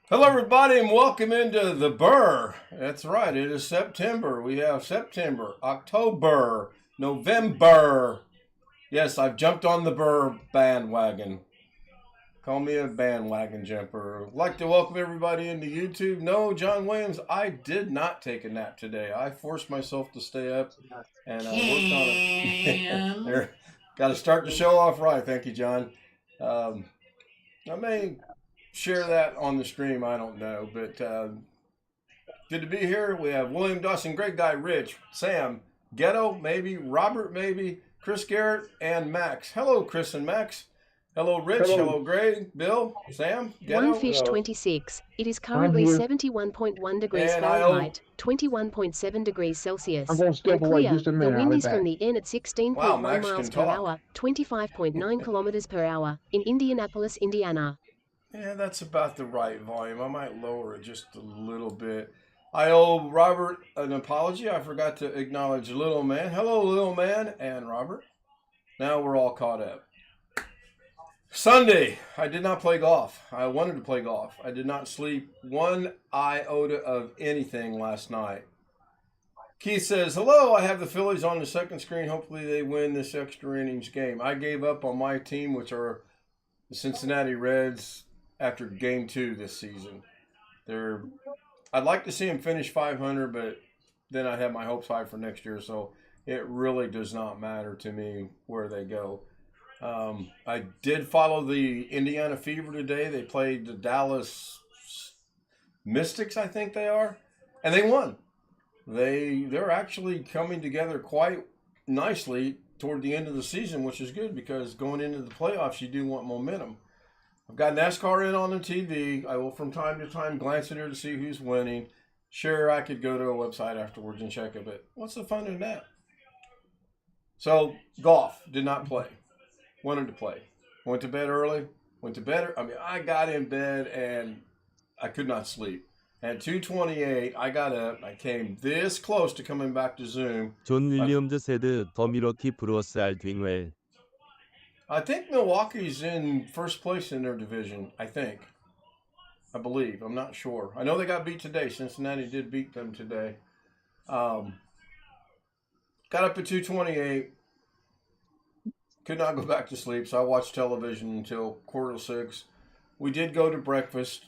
Hello, everybody, and welcome into the BerS. That's right, it is September. We have September, October, November. Yes, I've jumped on the BerS bandwagon. Call me a bandwagon jumper. I'd like to welcome everybody into YouTube. No, John Williams, I did not take a nap today. I forced myself to stay up and I worked on it. There, got to start the show off right. Thank you, John. Um, I may share that on the stream. I don't know, but good to be here. We have William Dawson, Great Guy, Rich, Sam, Ghetto, maybe, Robert, maybe, Chris Garrett, and Max. Hello, Chris and Max. Hello, Rich. Hello. Hello, Greg, Bill, Sam, One Ghetto. fish Hello. 26. It is I'm currently here. 71.1 degrees And I owe, Fahrenheit, 21.7 degrees I'm Celsius. going to step And away clear, just a the minute. I'll wind be is from back. the in at wow, 16.1 Max miles can per talk. hour, 25.9 kilometers per hour, in Indianapolis, Indiana. Yeah, that's about the right volume. I might lower it just a little bit. I owe Robert an apology. I forgot to acknowledge Little Man. Hello, Little Man and Robert. Now we're all caught up. Sunday, I did not play golf. I wanted to play golf. I did not sleep one iota of anything last night. Keith says, hello, I have the Phillies on the second screen. Hopefully they win this extra innings game. I gave up on my team, which are the Cincinnati Reds, after game 2 this season. I'd like to see them finish 500, but then I'd have my hopes high for next year. So it really does not matter to me where they go. I did follow the Indiana Fever today. They played the Dallas Mystics, I think they are, and they won. They're actually coming together quite nicely toward the end of the season, which is good because going into the playoffs, you do want momentum. I've got NASCAR in on the TV. I will from time to time glance in here to see who's winning. Sure, I could go to a website afterwards and check it, but what's the fun in that? So, golf, did not play. Wanted to play. Went to bed early. I got in bed and I could not sleep. At 2:28, I got up. I came this close to coming back to Zoom. 존 윌리엄즈 세드 더 미러키 브루어스 알 딩웰. I think Milwaukee's in first place in their division. I believe. I'm not sure. I know they got beat today. Cincinnati did beat them today. Got up at 2:28. Could not go back to sleep, so I watched television until 5:45. We did go to breakfast.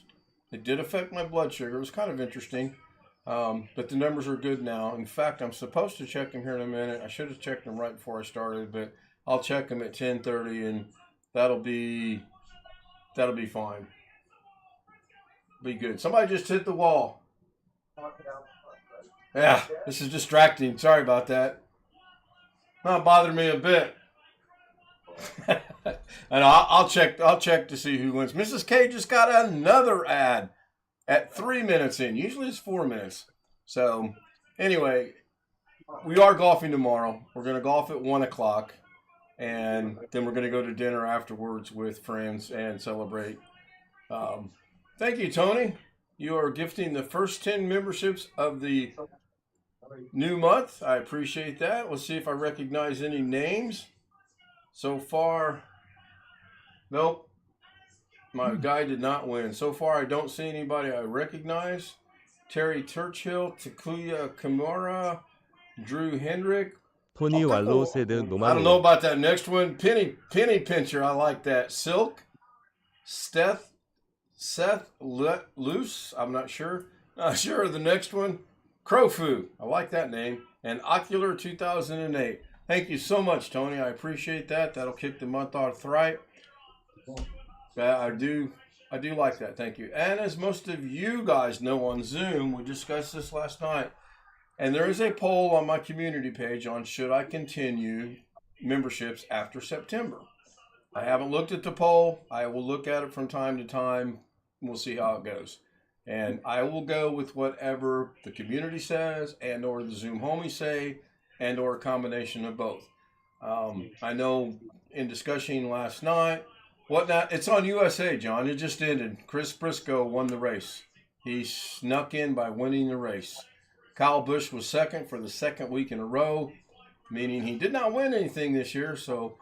It did affect my blood sugar. It was kind of interesting, but the numbers are good now. In fact, I'm supposed to check them here in a minute. I should have checked them right before I started, but I'll check them at 10:30, and that'll be fine. Be good. Somebody just hit the wall. Yeah, this is distracting. Sorry about that. Not bothering me a bit. And I'll check to see who wins. Mrs. K just got another ad at 3 minutes in. Usually it's 4 minutes. So anyway, we are golfing tomorrow. We're going to golf at 1 o'clock, and then we're going to go to dinner afterwards with friends and celebrate. Thank you, Tony. You are gifting the first 10 memberships of the new month. I appreciate that. Let's see if I recognize any names. So far, nope. My guy did not win. So far, I don't see anybody I recognize. Terry Churchill, Takuya Kimura, Drew Hendrick. 토니 왈로 세드 I don't know 노말로. about that next one. Penny Pincher, I like that. Silk, Seth Loose, I'm not sure. Not sure of the next one. Crowfu, I like that name. And Ocular 2008. Thank you so much, Tony. I appreciate that. That'll kick the month off right. I do like that. Thank you. And as most of you guys know on Zoom, we discussed this last night. And there is a poll on my community page on should I continue memberships after September. I haven't looked at the poll. I will look at it from time to time. We'll see how it goes. And I will go with whatever the community says and or the Zoom homies say and or a combination of both. I know in discussion last night, whatnot, it's on USA, John. It just ended. Chris Briscoe won the race. He snuck in by winning the race. Kyle Busch was second for the second week in a row, meaning he did not win anything this year, so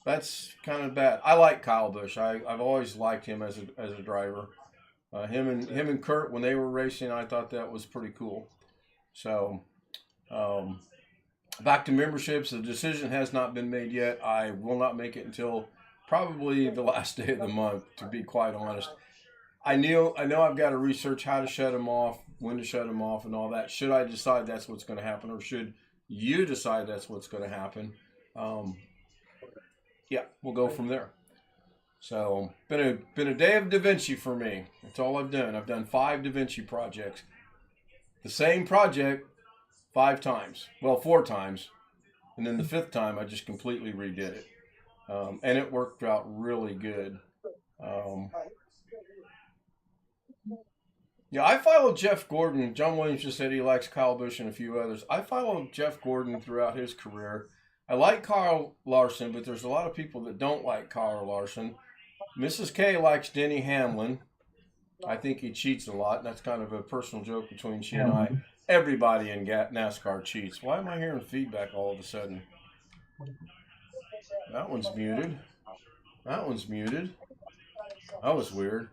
that's kind of bad. I like Kyle Busch. I've always liked him as a driver. Him and Kurt, when they were racing, I thought that was pretty cool. So, back to memberships. The decision has not been made yet. I will not make it until probably the last day of the month, to be quite honest. I know I've got to research how to shut them off, when to shut them off, and all that. Should I decide that's what's going to happen, or should you decide that's what's going to happen? Yeah, we'll go from there. So, been a day of Da Vinci for me. That's all I've done. I've done 5 Da Vinci projects. The same project 5 times. Well, 4 times. And then the 5th time, I just completely redid it. And it worked out really good. Yeah, I followed Jeff Gordon. John Williams just said he likes Kyle Busch and a few others. I followed Jeff Gordon throughout his career. I like Kyle Larson, but there's a lot of people that don't like Kyle Larson. Mrs. K likes Denny Hamlin. I think he cheats a lot, and that's kind of a personal joke between she and I. Everybody in NASCAR cheats. Why am I hearing feedback all of a sudden? That one's muted. That one's muted. That was weird.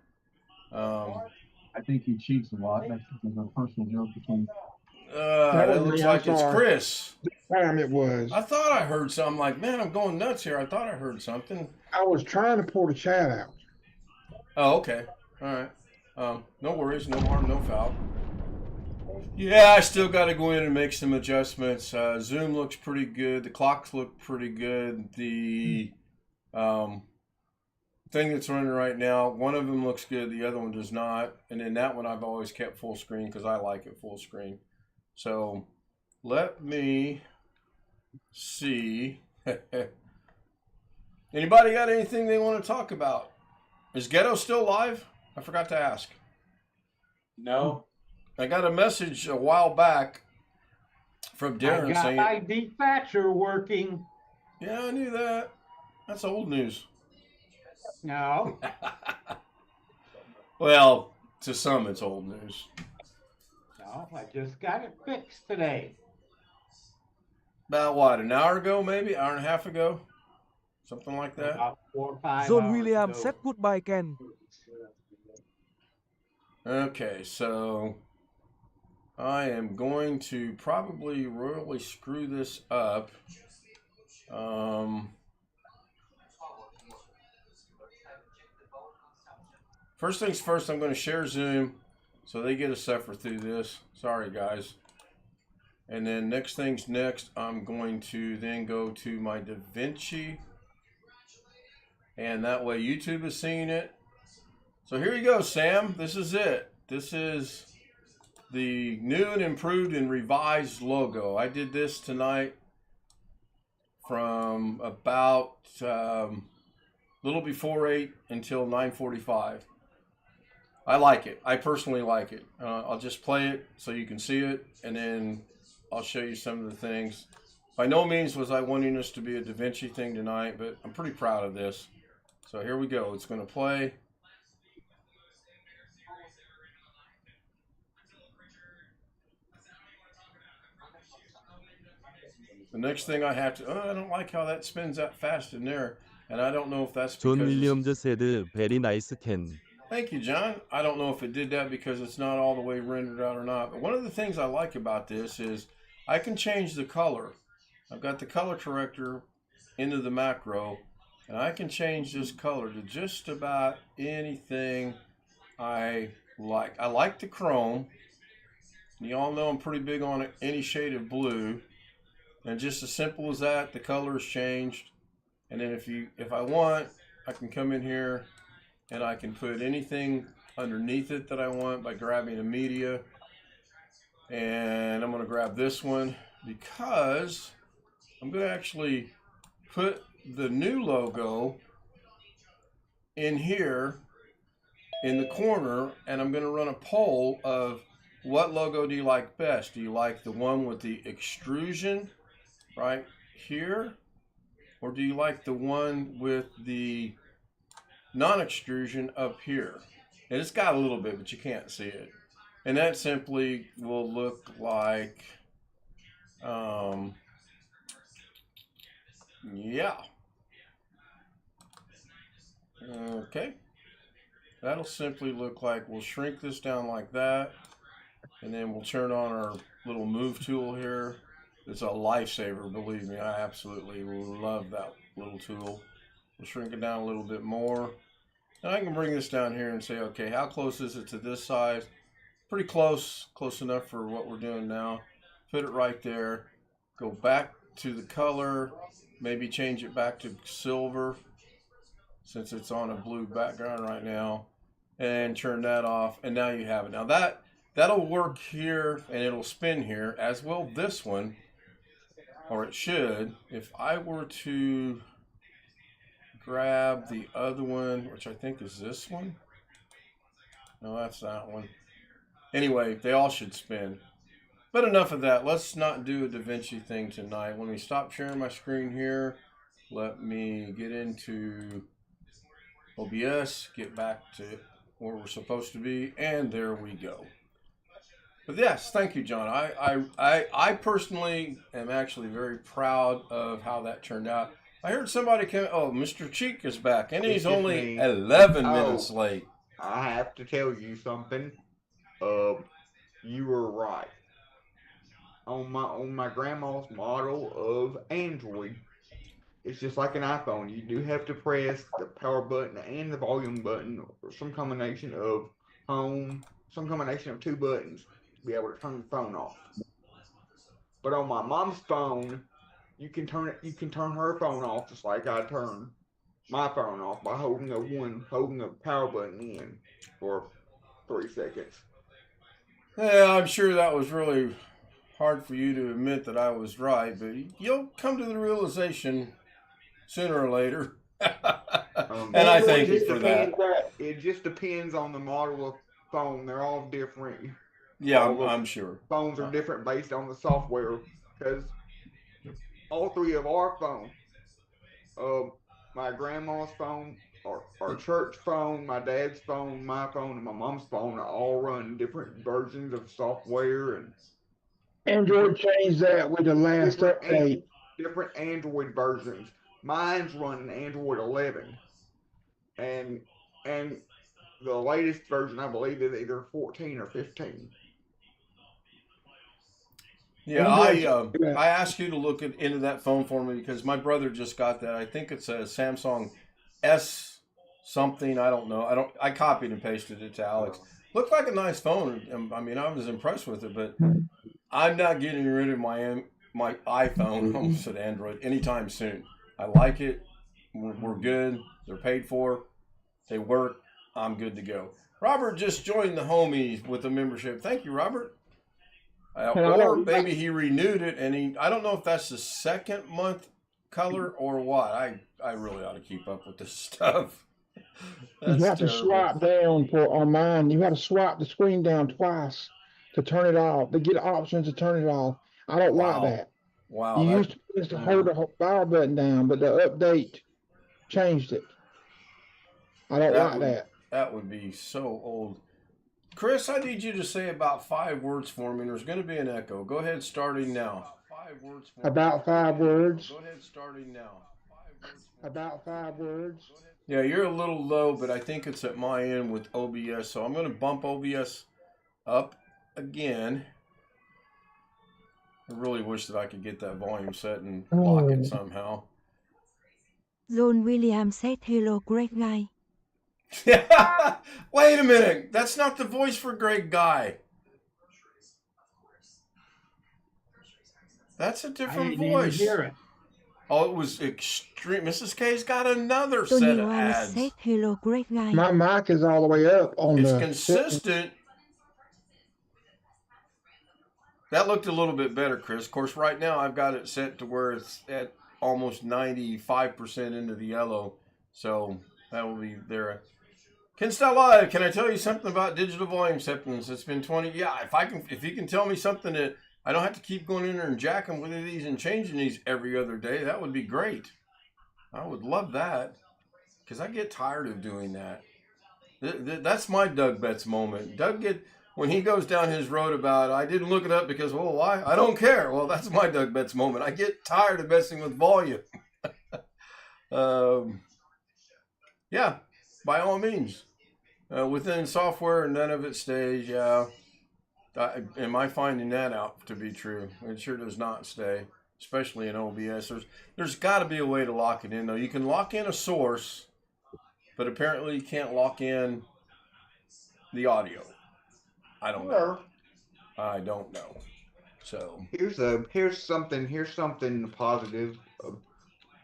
I think he cheats a lot. That's a personal joke between. That looks like it's Chris. Time it was. I thought I heard something. Like, man, I'm going nuts here. I thought I heard something. I was trying to pull the chat out. Oh, okay. All right. No worries. No harm, no foul. Yeah, I still got to go in and make some adjustments. Zoom looks pretty good. The clocks look pretty good. The thing that's running right now, one of them looks good. The other one does not. And then that one I've always kept full screen because I like it full screen. So let me see. Anybody got anything they want to talk about? Is Ghetto still live? I forgot to ask. No. I got a message a while back from Darren I got saying, ID Thatcher working. yeah, I knew that. That's old news. No. Well, to some it's old news. No, I just got it fixed today. About what, an hour ago maybe? Hour and a half ago? Something like that? About 4 or 5 John hours Williams ago. said goodbye, Ken. Okay, so I am going to probably royally screw this up. First things first, I'm going to share Zoom so they get to suffer through this. Sorry, guys. And then next things next, I'm going to then go to my Da Vinci. And that way YouTube is seeing it. So here you go, Sam. This is it. This is the new and improved and revised logo. I did this tonight from about a little before 8 until 9:45. I like it. I personally like it. I'll just play it so you can see it, and then I'll show you some of the things. By no means was I wanting this to be a Da Vinci thing tonight, but I'm pretty proud of this. So here we go. It's going to play. The next thing I have to, I don't like how that spins that fast in there. And I don't know if that's John because Williams said very nice Ken. Thank you, John. I don't know if it did that because it's not all the way rendered out or not. But one of the things I like about this is I can change the color. I've got the color corrector into the macro, and I can change this color to just about anything I like. I like the chrome. You all know I'm pretty big on any shade of blue. And just as simple as that, the color is changed. And then if I want, I can come in here and I can put anything underneath it that I want by grabbing a media. And I'm going to grab this one because I'm going to actually put the new logo in here in the corner, and I'm going to run a poll of what logo do you like best? Do you like the one with the extrusion right here? Or do you like the one with the non-extrusion up here? And it's got a little bit, but you can't see it. And that simply will look like, yeah. Okay. that'll simply look like, we'll shrink this down like that, and then we'll turn on our little move tool here. It's a lifesaver, believe me. I absolutely love that little tool. We'll shrink it down a little bit more. And I can bring this down here and say, okay, how close is it to this size? Pretty close, close enough for what we're doing now. Put it right there. Go back to the color, maybe change it back to silver since it's on a blue background right now, and turn that off, and now you have it. Now that'll work here, and it'll spin here, as will this one, or it should. If I were to grab the other one, which I think is this one. No, that's that one. Anyway, they all should spin. But enough of that. Let's not do a DaVinci thing tonight. Let me stop sharing my screen here. Let me get into OBS, get back to where we're supposed to be, and there we go. But yes, thank you, John. I personally am actually very proud of how that turned out. I heard somebody come. Oh, Mr. Cheek is back, and he's only 11 minutes late. I have to tell you something. You were right. On my grandma's model of Android, it's just like an iPhone. You do have to press the power button and the volume button, or some combination of some combination of two buttons to be able to turn the phone off. But on my mom's phone, you can turn her phone off just like I turn my phone off by holding the power button in for 3 seconds. Yeah, I'm sure that was really hard for you to admit that I was right, but you'll come to the realization sooner or later. And I thank you for that. It just depends on the model of phone. They're all different. Yeah, I'm sure. Phones are different based on the software, because all three of our phones, my grandma's phone, our church phone, my dad's phone, my phone, and my mom's phone, all run different versions of software, and Android changed that with the last update. different Android versions. Mine's running Android 11, and the latest version, I believe, is either 14 or 15. Yeah, I asked you to look into that phone for me because my brother just got that. I think it's a Samsung S something. I don't know. I copied and pasted it to Alex. Looked like a nice phone. I mean, I was impressed with it, but I'm not getting rid of my iPhone, almost said Android, anytime soon. I like it. We're good. They're paid for. They work. I'm good to go. Robert just joined the homies with a membership. Thank you, Robert. Or maybe he renewed it, and I don't know if that's the second month color or what. I really ought to keep up with this stuff. You have to swipe down on mine. You have to swipe the screen down twice to turn it off. To get options to turn it off. I don't like that. Wow. You used to hold the power button down, but the update changed it. I don't like that. That would be so old. Chris, I need you to say about 5 words for me. There's going to be an echo. Go ahead, starting now. 5 words for about 5 words. Go ahead, starting now. 5 words about 5 words. Yeah, you're a little low, but I think it's at my end with OBS. So I'm going to bump OBS up again. I really wish that I could get that volume set and lock it somehow. John Williams said hello, great guy. Wait a minute. That's not the voice for Greg Guy. That's a different voice. Hear it. Oh, it was extreme. Mrs. K's got another set of ads. Said hello, great guy. My mic is all the way up on It's consistent. That looked a little bit better, Chris. Of course, right now I've got it set to where it's at almost 95% into the yellow. So that will be there. Ken Style Live, can I tell you something about digital volume settings? It's been 20. Yeah, if you can tell me something that I don't have to keep going in there and jacking with these and changing these every other day, that would be great. I would love that because I get tired of doing that. That's my Doug Betts moment. When he goes down his road about, I didn't look it up because, well, why? I don't care. Well, that's my Doug Betts moment. I get tired of messing with volume. Yeah, by all means. Within software, none of it stays. Yeah. Am I finding that out to be true? It sure does not stay, especially in OBS. There's got to be a way to lock it in, though. You can lock in a source, but apparently you can't lock in the audio. I don't know. I don't know. So here's something positive.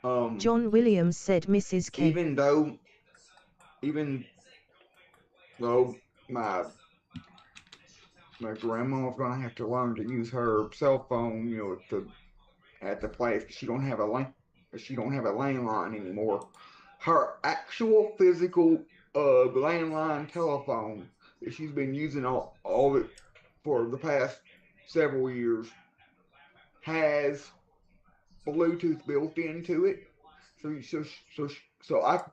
John Williams said Mrs. K. Even though my grandma's gonna have to learn to use her cell phone, at the place. She don't have a landline anymore. Her actual physical landline telephone that she's been using all of it for the past several years has Bluetooth built into it, so I can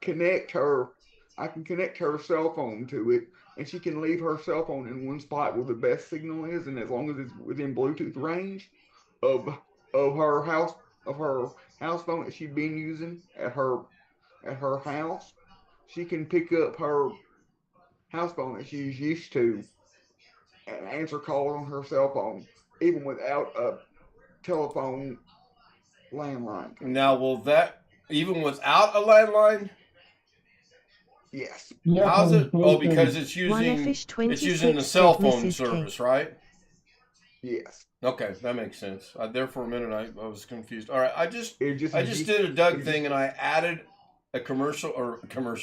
connect her cell phone to it, and she can leave her cell phone in one spot where the best signal is, and as long as it's within Bluetooth range of her house phone that she's been using at her house, she can pick up her house phone that she's used to and answer calls on her cell phone, even without a telephone landline. now, will that even without a landline? Yes. Yeah, How's it? Oh, Bluetooth. because it's using the cell phone service, right? Yes. Okay, that makes sense. There for a minute, I was confused. All right, I just It just did a Doug thing, and I added a commercial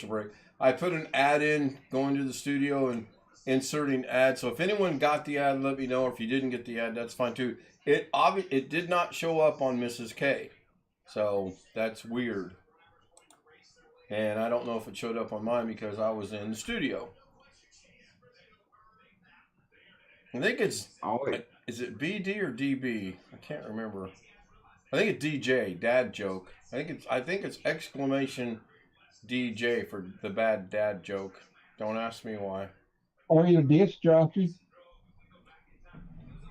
break. I put an ad in going to the studio and inserting ads. So if anyone got the ad, let me know. Or if you didn't get the ad, that's fine too. It did not show up on Mrs. K, so that's weird. And I don't know if it showed up on mine because I was in the studio. I think it's. Is it BD or DB? I can't remember. I think it's DJ, dad joke. I think it's exclamation DJ for the bad dad joke. Don't ask me why. Or you disc jockey.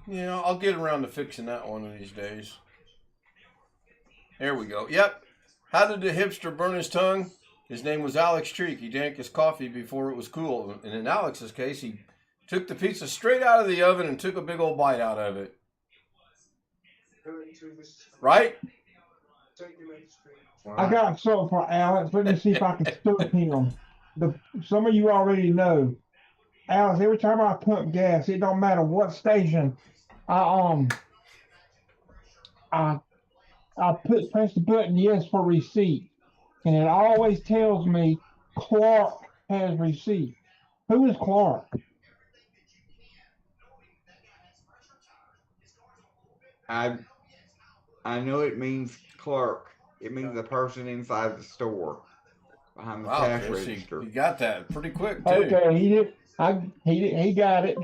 Yeah, I'll get around to fixing that one of these days. There we go. Yep. How did the hipster burn his tongue? His name was Alex Treek. He drank his coffee before it was cool. And in Alex's case, he took the pizza straight out of the oven and took a big old bite out of it. Right? I got something for Alex. Let me see if I can start him. Some of you already know. Alex, every time I pump gas, it don't matter what station, I press the button yes for receipt, and it always tells me Clark has receipt. Who is Clark? I know it means clerk. It means the person inside the store behind the Wow, cash Chris, register. you got that pretty quick too. Okay, he did. He got it.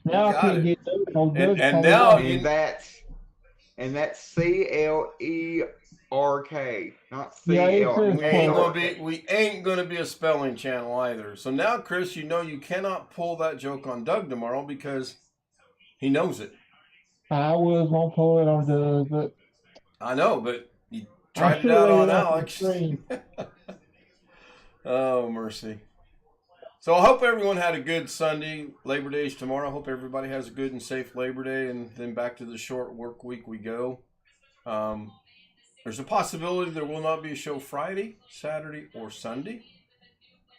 Now I got can't it. get those. And now And that's CLERK, not Yeah, it CLR. says we ain't gonna be a spelling channel either. So now, Chris, you know you cannot pull that joke on Doug tomorrow because he knows it. I was gonna pull it on Doug, but I know, but you I tried it should out have on laid it up on the Alex. screen. Oh, mercy. So I hope everyone had a good Sunday. Labor Day is tomorrow. I hope everybody has a good and safe Labor Day, and then back to the short work week we go. There's a possibility there will not be a show Friday, Saturday, or Sunday.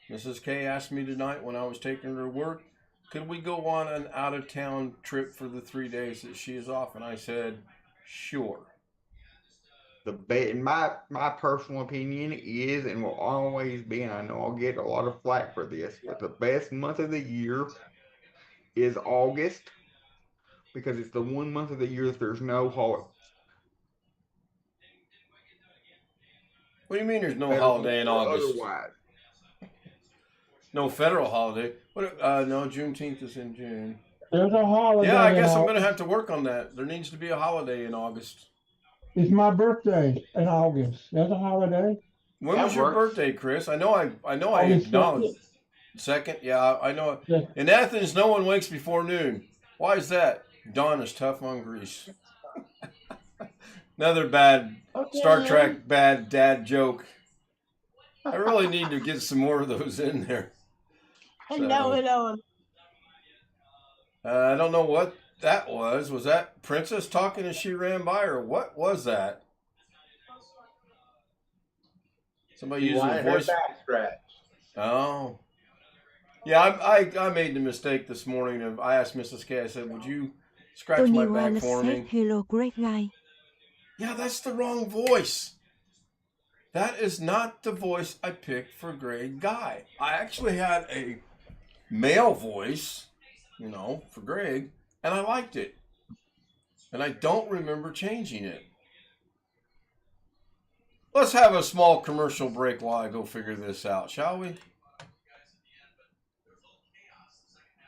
Mrs. K asked me tonight when I was taking her to work, could we go on an out-of-town trip for the 3 days that she is off? And I said, sure. In my personal opinion is and will always be, and I know I'll get a lot of flack for this, but the best month of the year is August because it's the one month of the year that there's no holiday. What do you mean there's no holiday in August? Otherwise. No federal holiday. What? No, Juneteenth is in June. There's a holiday. Yeah, I guess I'm in going to have to work on that. There needs to be a holiday in August. It's my birthday in August. There's a holiday. When That was your works. birthday, Chris? I know I August acknowledged. Second? Yeah, I know. Yeah. In Athens, no one wakes before noon. Why is that? Dawn is tough on Greece. Another bad Star Trek bad dad joke. I really need to get some more of those in there. So, hello. I don't know what that was. Was that Princess talking as she ran by, or what was that? Somebody She using a wanted her voice. back scratched. Oh. Yeah, I made the mistake this morning of I asked Mrs. K, I said, would you scratch my Tony back Wallace for said me? hello, great guy. Yeah, that's the wrong voice. That is not the voice I picked for Greg Guy. I actually had a male voice, for Greg, and I liked it. And I don't remember changing it. Let's have a small commercial break while I go figure this out, shall we?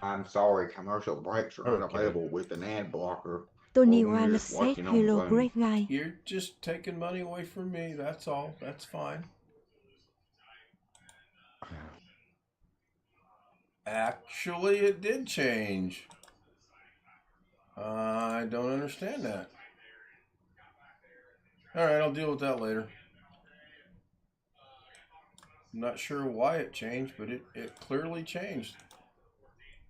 I'm sorry, commercial breaks are Okay. unavailable with an ad blocker. Tony Or when you're Wallace just said watching on hello, Zoom. great guy. You're just taking money away from me, that's all. That's fine. Actually, it did change. I don't understand that. All right, I'll deal with that later. I'm not sure why it changed, but it clearly changed.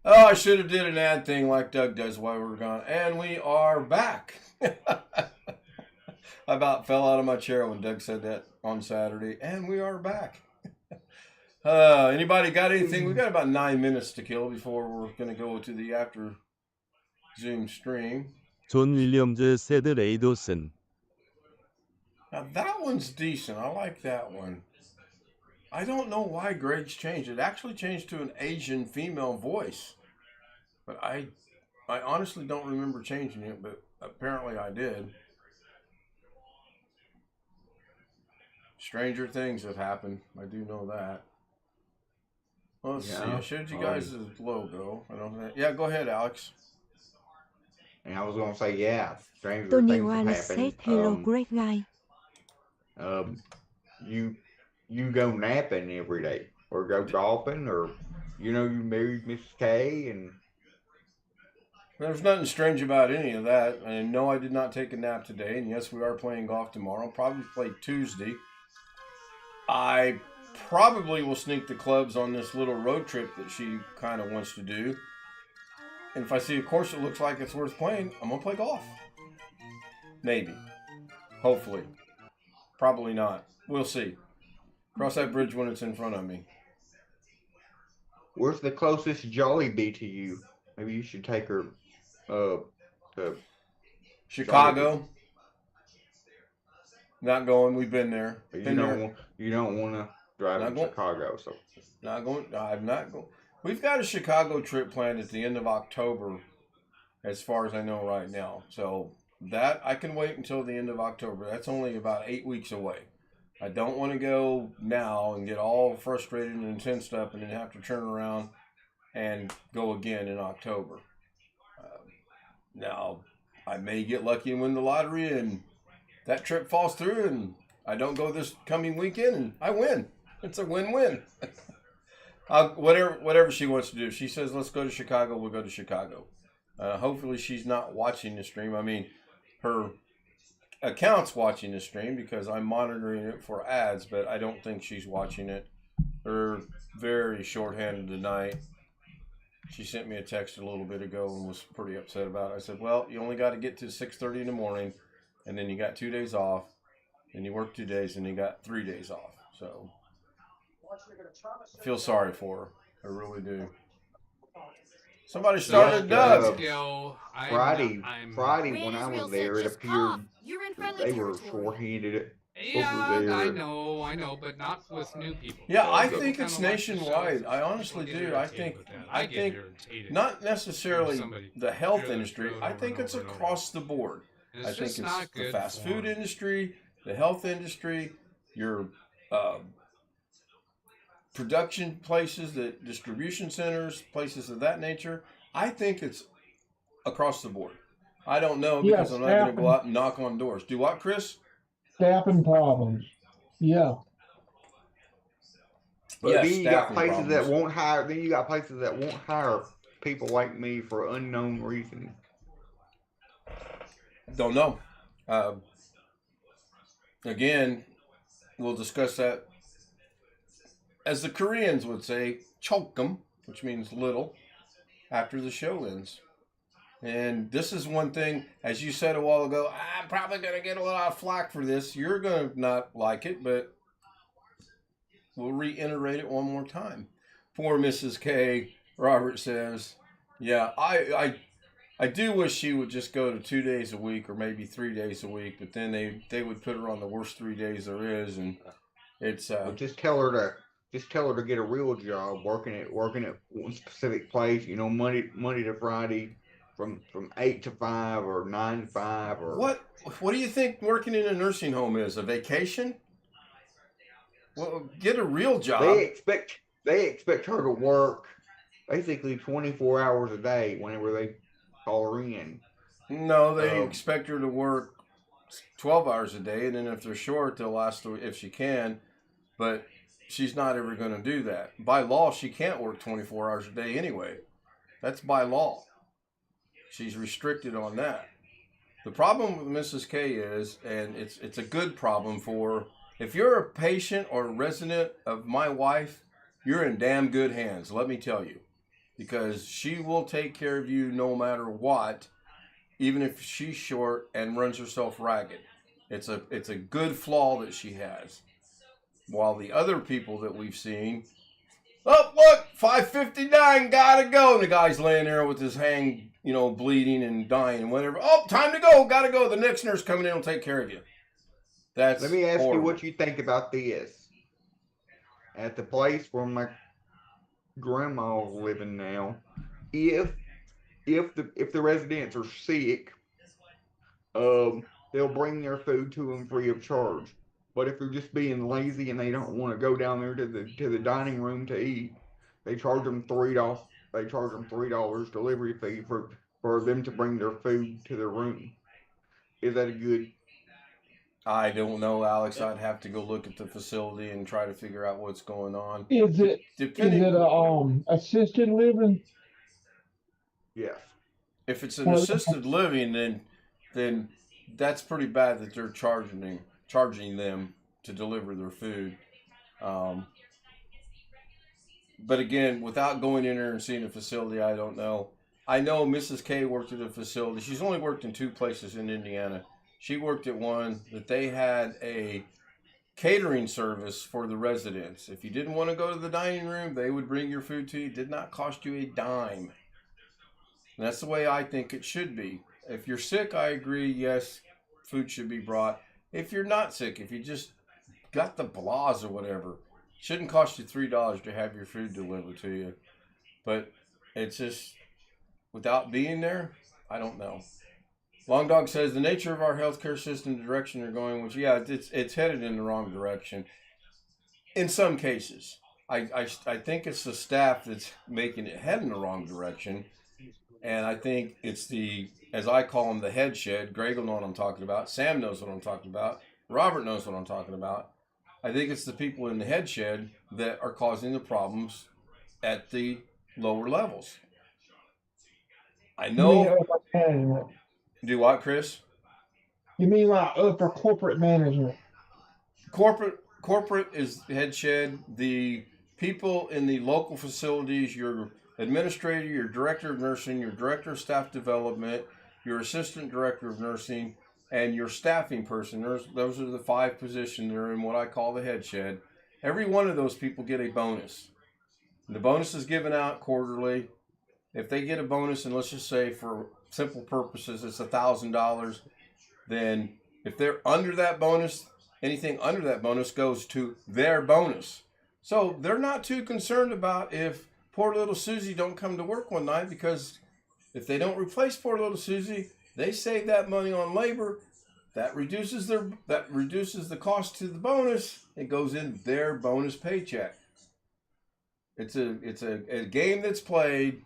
Oh, I should have did an ad thing like Doug does while we were gone. And we are back. I about fell out of my chair when Doug said that on Saturday. And we are back. Anybody got anything? We got about 9 minutes to kill before we're going to go to the after Zoom stream. 존 윌리엄즈 세드 레이도슨. Now that one's decent. I like that one. I don't know why Greg's changed. It actually changed to an Asian female voice. But I honestly don't remember changing it, but apparently I did. Stranger things have happened. I do know that. Well, let's see. I showed you guys the logo. I don't know. Yeah, go ahead, Alex. And I was gonna say, yeah, stranger Tony things have Wallace happened. said hello, great guy. You go napping every day, or go golfing, or you married Mrs. K, and There's nothing strange about any of that. And no, I did not take a nap today. And yes, we are playing golf tomorrow. Probably play Tuesday. I probably will sneak the clubs on this little road trip that she kind of wants to do. And if I see a course that looks like it's worth playing, I'm going to play golf. Maybe. Hopefully. Probably not. We'll see. Cross that bridge when it's in front of me. where's the closest Jolly Bee to you? Maybe you should take her to Chicago. Not going. We've been there. You don't want to drive Not to going. Chicago, so Not going. I'm not going. We've got a Chicago trip planned at the end of October, as far as I know right now. So that I can wait until the end of October. That's only about 8 weeks away. I don't want to go now and get all frustrated and tensed up and then have to turn around and go again in October. Now, I may get lucky and win the lottery and that trip falls through and I don't go this coming weekend and I win. It's a win-win. Whatever she wants to do. If she says, let's go to Chicago, we'll go to Chicago. Hopefully she's not watching the stream. I mean, her account's watching the stream because I'm monitoring it for ads, but I don't think she's watching it. They're very shorthanded tonight. She sent me a text a little bit ago and was pretty upset about it. I said, well, you only got to get to 6:30 in the morning, and then you got 2 days off, and you work 2 days, and you got 3 days off. So I feel sorry for her. I really do. Somebody started Doug. Friday when I was there, it appeared You're in friendly they were territory. short-handed Yeah, over there. I know, but not with new people. Yeah, I People think kinda it's like the nationwide. show. I honestly People get do. I irritated think with that. I get irritated not necessarily somebody the health goes industry. over I and think over it's and over. across the board. And I it's think just it's not the good fast for food 'em. industry, the health industry, your production places, the distribution centers, places of that nature. I think it's across the board. I don't know because Yes, I'm not going to go staffing. out and knock on doors. Do what, Chris? Staffing problems. Yeah. But Yes, then you got staffing places that problems. won't hire. Then you got places that won't hire people like me for unknown reasons. Don't know. Again, we'll discuss that. As the Koreans would say, choke 'em. which means little, after the show ends. And this is one thing, as you said a while ago, I'm probably going to get a lot of flack for this. You're going to not like it, but we'll reiterate it one more time. Poor Mrs. K, Robert says, yeah, I do wish she would just go to 2 days a week or maybe 3 days a week, but then they would put her on the worst 3 days there is, and it's Well, just tell her to get a real job, working at one specific place. You know, Monday to Friday, from 8 to 5 or 9 to 5 or what do you think working in a nursing home is? A vacation? Well, get a real job. They expect her to work basically 24 hours a day whenever they call her in. No, they expect her to work 12 hours a day, and then if they're short, they'll ask her if she can, but she's not ever going to do that. By law, she can't work 24 hours a day anyway. That's by law. She's restricted on that. The problem with Mrs. K is, and it's a good problem for, if you're a patient or a resident of my wife, you're in damn good hands, let me tell you. Because she will take care of you no matter what, even if she's short and runs herself ragged. It's a good flaw that she has. While the other people that we've seen, oh, look, 5:59, gotta go. And the guy's laying there with his hand, bleeding and dying and whatever. Oh, time to go, gotta go. The next nurse coming in will take care of you. Let me ask you what you think about this. At the place where my grandma's living now, if the residents are sick, they'll bring their food to them free of charge. But if they're just being lazy and they don't want to go down there to the dining room to eat, they charge them $3. They charge them $3 delivery fee for them to bring their food to their room. Is that a good? I don't know, Alex. I'd have to go look at the facility and try to figure out what's going on. Is it assisted living? Yes. If it's an assisted living, then that's pretty bad that they're charging them to deliver their food. But again, without going in there and seeing the facility, I don't know. I know Mrs. K worked at a facility. She's only worked in 2 places in Indiana. She worked at one that they had a catering service for the residents. If you didn't want to go to the dining room, they would bring your food to you. It did not cost you a dime. And that's the way I think it should be. If you're sick, I agree, yes, food should be brought. If you're not sick, if you just got the blahs or whatever, it shouldn't cost you $3 to have your food delivered to you. But it's just, without being there, I don't know. Long Dog says, the nature of our healthcare system, the direction they're going, which, yeah, it's headed in the wrong direction. In some cases. I think it's the staff that's making it head in the wrong direction. And I think it's as I call them, the head shed. Greg will know what I'm talking about. Sam knows what I'm talking about. Robert knows what I'm talking about. I think it's the people in the head shed that are causing the problems at the lower levels. I know. Do what, Chris? You mean like upper corporate management? Corporate is head shed. The people in the local facilities, your administrator, your director of nursing, your director of staff development, your assistant director of nursing, and your staffing person. Those are the 5 positions that are in what I call the head shed. Every one of those people get a bonus. The bonus is given out quarterly. If they get a bonus, and let's just say for simple purposes, it's $1,000, then if they're under that bonus, anything under that bonus goes to their bonus. So they're not too concerned about if poor little Susie don't come to work one night, because if they don't replace poor little Susie, they save that money on labor. That reduces the cost to the bonus. It goes in their bonus paycheck. It's a game that's played.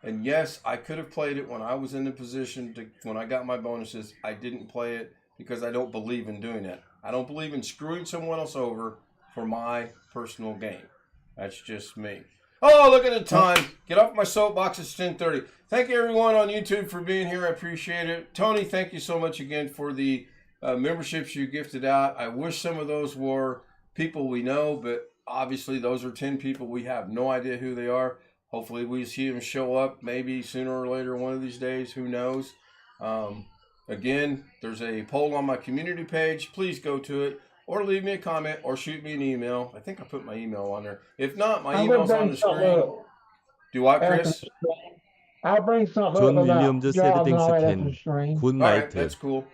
And yes, I could have played it when I was in the position when I got my bonuses. I didn't play it because I don't believe in doing that. I don't believe in screwing someone else over for my personal gain. That's just me. Oh, look at the time. Get off my soapbox. It's 10:30. Thank you, everyone on YouTube, for being here. I appreciate it. Tony, thank you so much again for the memberships you gifted out. I wish some of those were people we know, but obviously those are 10 people. We have no idea who they are. Hopefully we see him show up maybe sooner or later one of these days. Who knows? Again, there's a poll on my community page. Please go to it or leave me a comment or shoot me an email. I think I put my email on there. If not, my I'm gonna email's on bring the something screen. up Do I, after Chris? the stream. I'll bring something 존 up about 윌리엄즈 jobs and all that after the 세드딩스 10 stream. All right, 굿나이트. that's cool.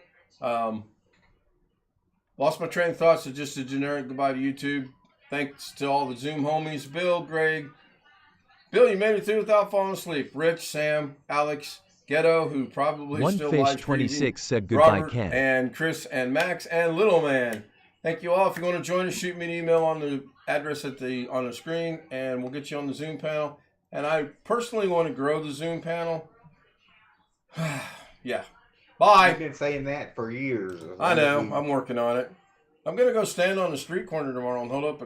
Lost my train of thoughts. So just a generic goodbye to YouTube. Thanks to all the Zoom homies. Bill, Greg. Bill, you made it through without falling asleep. Rich, Sam, Alex, Ghetto, who probably One still Fish live streaming, 26 said goodbye, Robert, Ken. and Chris, and Max, and Little Man. Thank you all. If you want to join us, shoot me an email on the address on the screen, and we'll get you on the Zoom panel. And I personally want to grow the Zoom panel. Yeah. Bye. I've been saying that for years. I know. I'm working on it. I'm going to go stand on the street corner tomorrow and hold up a